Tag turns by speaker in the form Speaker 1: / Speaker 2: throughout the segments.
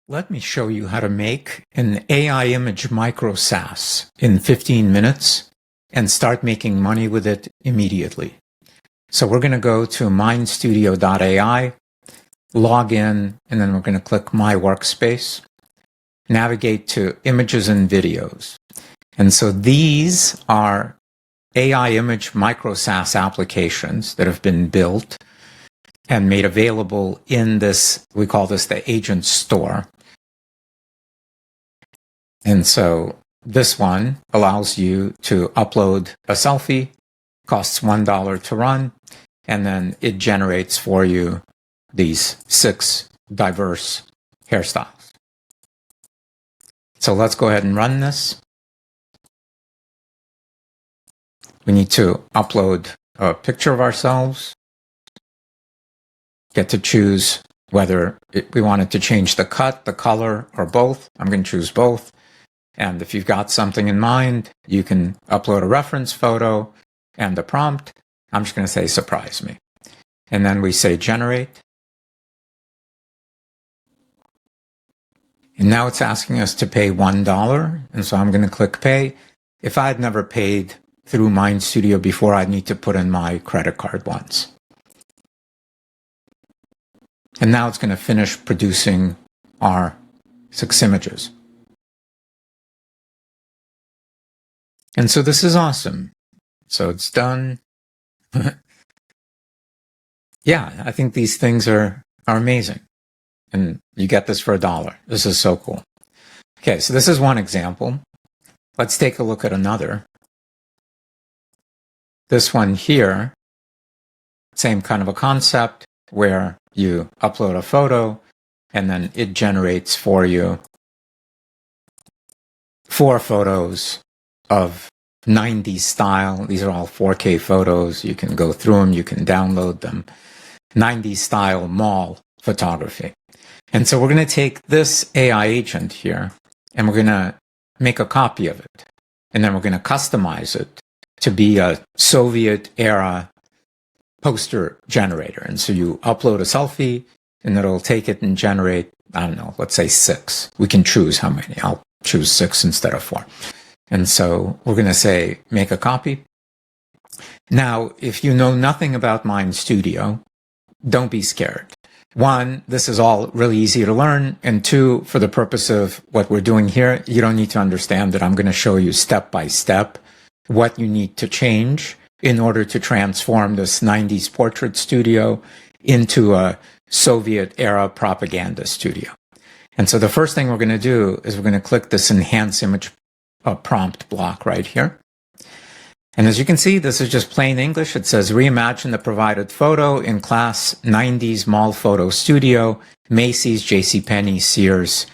Speaker 1: Let me show you how to make an AI Image Micro-SaaS in 15 minutes and start making money with it immediately. So we're going to go to MindStudio.ai, log in, and then we're going to click My Workspace, navigate to Images and Videos. And so these are AI Image Micro-SaaS applications that have been built and made available in this, we call this the Agent Store. And so this one allows you to upload a selfie, costs $1 to run, and then it generates for you these 6 diverse hairstyles. So let's go ahead and run this. We need to upload a picture of ourselves. Get to choose whether we wanted to change the cut, the color, or both. I'm going to choose both. And if you've got something in mind, you can upload a reference photo and a prompt. I'm just going to say, surprise me. And then we say generate. And now it's asking us to pay $1. And so I'm going to click pay. If I had never paid through MindStudio before, I'd need to put in my credit card once. And now it's going to finish producing our 6 images. And so this is awesome. So it's done. Yeah, I think these things are amazing. And you get this for $1. This is so cool. Okay, so this is one example. Let's take a look at another. This one here, same kind of a concept where you upload a photo and then it generates for you 4 photos of 90s style. These are all 4K photos. You can go through them. You can download them. 90s style mall photography. And so we're going to take this AI agent here and we're going to make a copy of it. And then we're going to customize it to be a Soviet era poster generator. And so you upload a selfie and it'll take it and generate, I don't know, let's say 6. We can choose how many. I'll choose 6 instead of 4. And so we're going to say, make a copy. Now, if you know nothing about MindStudio, don't be scared. 1, this is all really easy to learn. And 2, for the purpose of what we're doing here, you don't need to understand that I'm going to show you step by step what you need to change in order to transform this 90s portrait studio into a Soviet era propaganda studio. And so the first thing we're going to do is we're going to click this enhance image prompt block right here. And as you can see, this is just plain English. It says reimagine the provided photo in class 90s mall photo studio, Macy's, JCPenney, Sears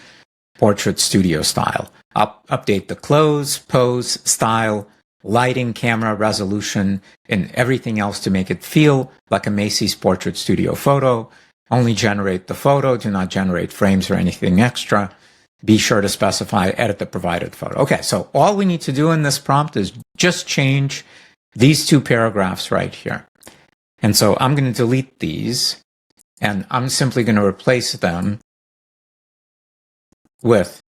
Speaker 1: portrait studio style. Update the clothes, pose, style, lighting, camera, resolution, and everything else to make it feel like a Macy's portrait studio photo. Only generate the photo. Do not generate frames or anything extra. Be sure to specify edit the provided photo. Okay, so all we need to do in this prompt is just change these 2 paragraphs right here. And so I'm going to delete these, and I'm simply going to replace them with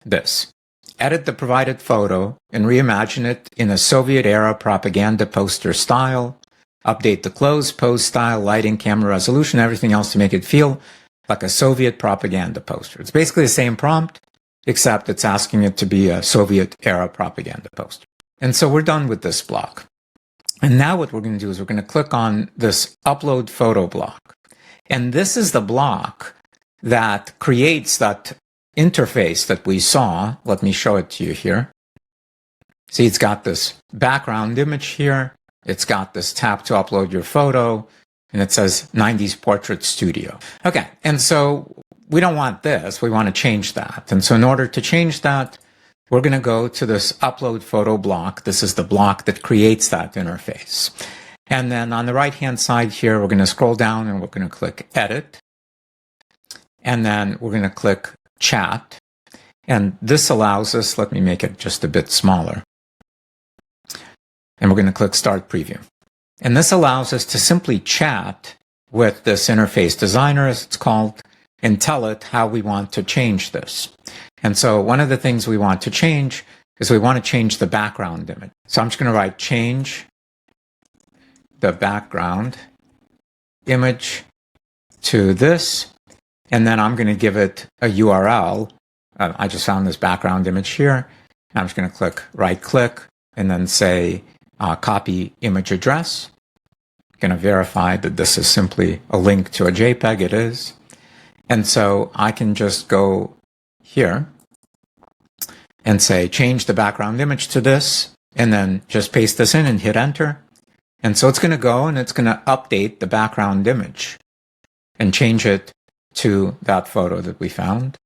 Speaker 1: this. Edit the provided photo and reimagine it in a Soviet-era propaganda poster style. Update the clothes, pose, style, lighting, camera, resolution, everything else to make it feel like a Soviet propaganda poster. It's basically the same prompt, except it's asking it to be a Soviet-era propaganda poster. And so we're done with this block. And now what we're going to do is we're going to click on this upload photo block. And this is the block that creates that interface that we saw. Let me show it to you here. See, it's got this background image here. It's got this tab to upload your photo. And it says 90s Portrait Studio. Okay, and so we don't want this. We want to change that. And so in order to change that, we're going to go to this upload photo block. This is the block that creates that interface. And then on the right-hand side here, we're going to scroll down and we're going to click Edit. And then we're going to click Chat. And this allows us, let me make it just a bit smaller. And we're going to click Start Preview. And this allows us to simply chat with this interface designer, as it's called, and tell it how we want to change this. And so one of the things we want to change is we want to change the background image. So I'm just going to write change the background image to this, and then I'm going to give it a URL. I just found this background image here. I'm just going to right click, and then say copy image address. I'm going to verify that this is simply a link to a JPEG. It is. And so I can just go here and say change the background image to this, and then just paste this in and hit enter. And so it's going to go and it's going to update the background image and change it to that photo that we found.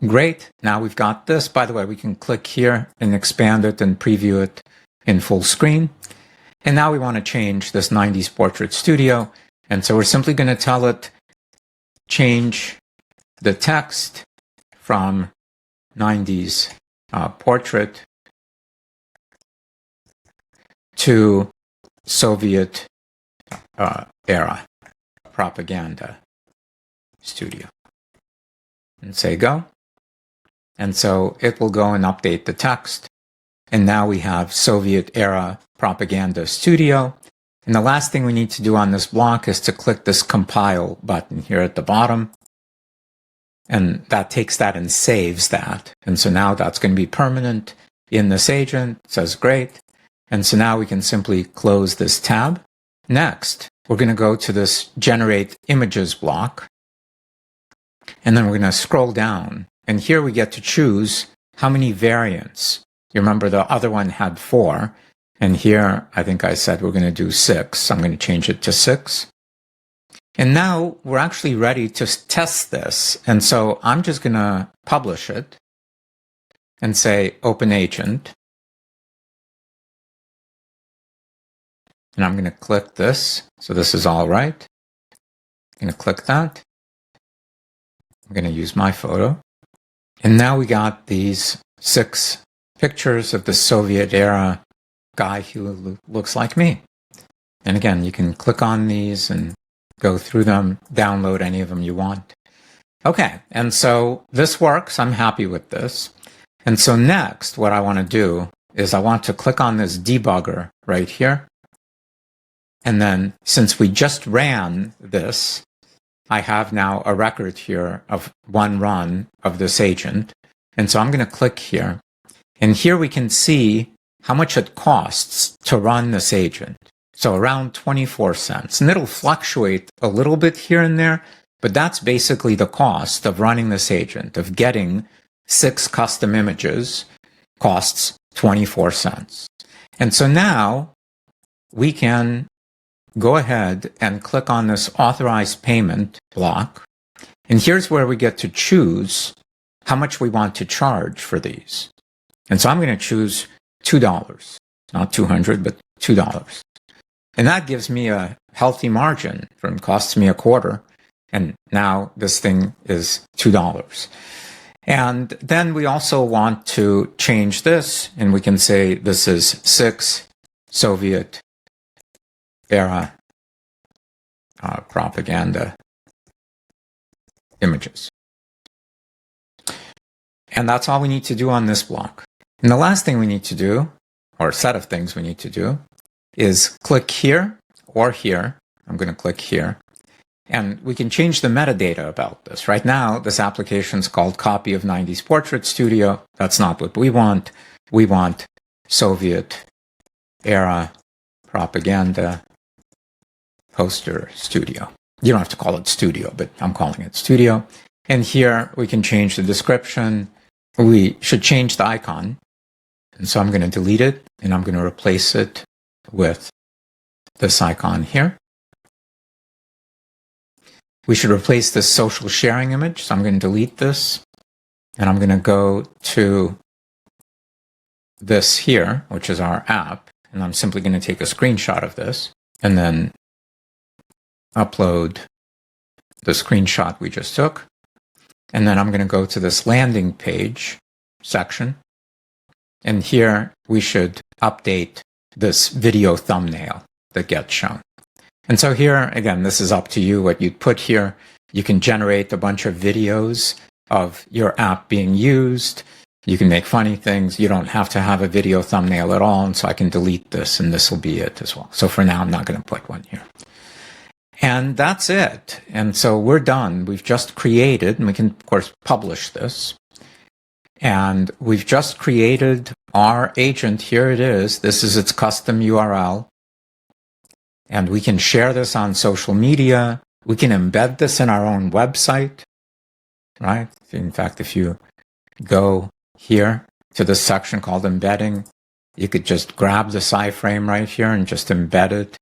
Speaker 1: Great. Now we've got this. By the way, we can click here and expand it and preview it in full screen. And now we want to change this 90s Portrait Studio. And so we're simply going to tell it change the text from 90s portrait to Soviet era propaganda studio, and say go. And so it will go and update the text. And now we have Soviet era propaganda studio. And the last thing we need to do on this block is to click this compile button here at the bottom. And that takes that and saves that. And so now that's going to be permanent in this agent. It says great. And so now we can simply close this tab. Next, we're going to go to this generate images block. And then we're going to scroll down. And here we get to choose how many variants. You remember the other one had 4. And here, I think I said we're going to do 6. So I'm going to change it to 6. And now we're actually ready to test this. And so I'm just going to publish it and say open agent. And I'm going to click this. So this is all right. I'm going to click that. I'm going to use my photo. And now we got these 6 pictures of the Soviet era guy who looks like me. And again, you can click on these and go through them, download any of them you want. Okay, and so this works. I'm happy with this. And so next, what I want to do is I want to click on this debugger right here. And then since we just ran this, I have now a record here of one run of this agent. And so I'm going to click here. And here we can see how much it costs to run this agent. So around 24 cents. And it'll fluctuate a little bit here and there, but that's basically the cost of running this agent, of getting 6 custom images, costs 24 cents. And so now we can go ahead and click on this authorized payment block. And here's where we get to choose how much we want to charge for these. And so I'm going to choose $2, not $200, but $2. And that gives me a healthy margin from costs me a quarter. And now this thing is $2. And then we also want to change this, and we can say this is 6 Soviet era propaganda images. And that's all we need to do on this block. And the last thing we need to do, or set of things we need to do, is click here or here. I'm going to click here. And we can change the metadata about this. Right now, this application is called Copy of 90s Portrait Studio. That's not what we want. We want Soviet era propaganda poster studio. You don't have to call it studio, but I'm calling it studio. And here we can change the description. We should change the icon. And so I'm going to delete it, and I'm going to replace it with this icon here. We should replace this social sharing image. So I'm going to delete this, and I'm going to go to this here, which is our app. And I'm simply going to take a screenshot of this and then upload the screenshot we just took. And then I'm going to go to this landing page section. And here we should update this video thumbnail that gets shown. And so here, again, this is up to you what you'd put here. You can generate a bunch of videos of your app being used. You can make funny things. You don't have to have a video thumbnail at all. And so I can delete this, and this will be it as well. So for now, I'm not going to put one here. And that's it. And so we're done. We've just created, and we can, of course, publish this. And we've just created our agent. Here it is. This is its custom URL. And we can share this on social media. We can embed this in our own website, right? In fact, if you go here to this section called embedding, you could just grab the iframe right here and just embed it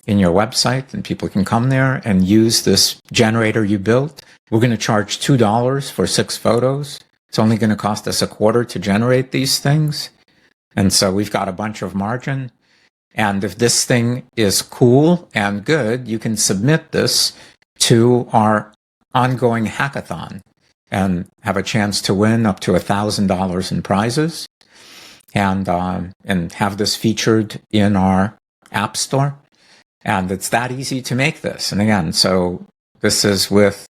Speaker 1: in your website, and people can come there and use this generator you built. We're going to charge $2 for 6 photos. It's only going to cost us $0.25 to generate these things. And so we've got a bunch of margin. And if this thing is cool and good, you can submit this to our ongoing hackathon and have a chance to win up to $1,000 in prizes, and have this featured in our app store. And it's that easy to make this. And again, so this is with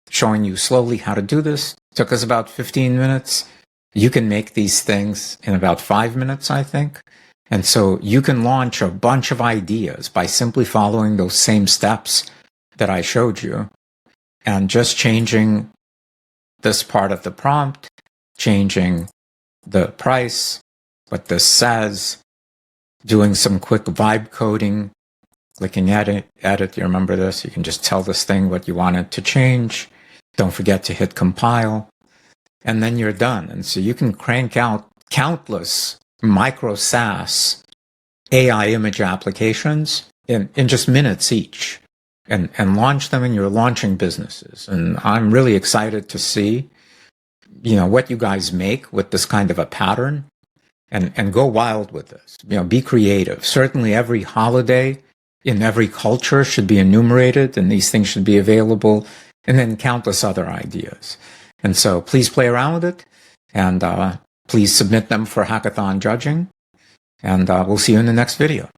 Speaker 1: showing you slowly how to do this. It took us about 15 minutes. You can make these things in about 5 minutes, I think. And so you can launch a bunch of ideas by simply following those same steps that I showed you, and just changing this part of the prompt, changing the price, what this says, doing some quick vibe coding, clicking edit. You remember this? You can just tell this thing what you want it to change. Don't forget to hit compile, and then you're done. And so you can crank out countless micro-SaaS AI image applications in just minutes each, and launch them in your launching businesses. And I'm really excited to see, what you guys make with this kind of a pattern, and go wild with this. Be creative. Certainly every holiday in every culture should be enumerated, and these things should be available, and then countless other ideas. And so please play around with it, and please submit them for hackathon judging, and we'll see you in the next video.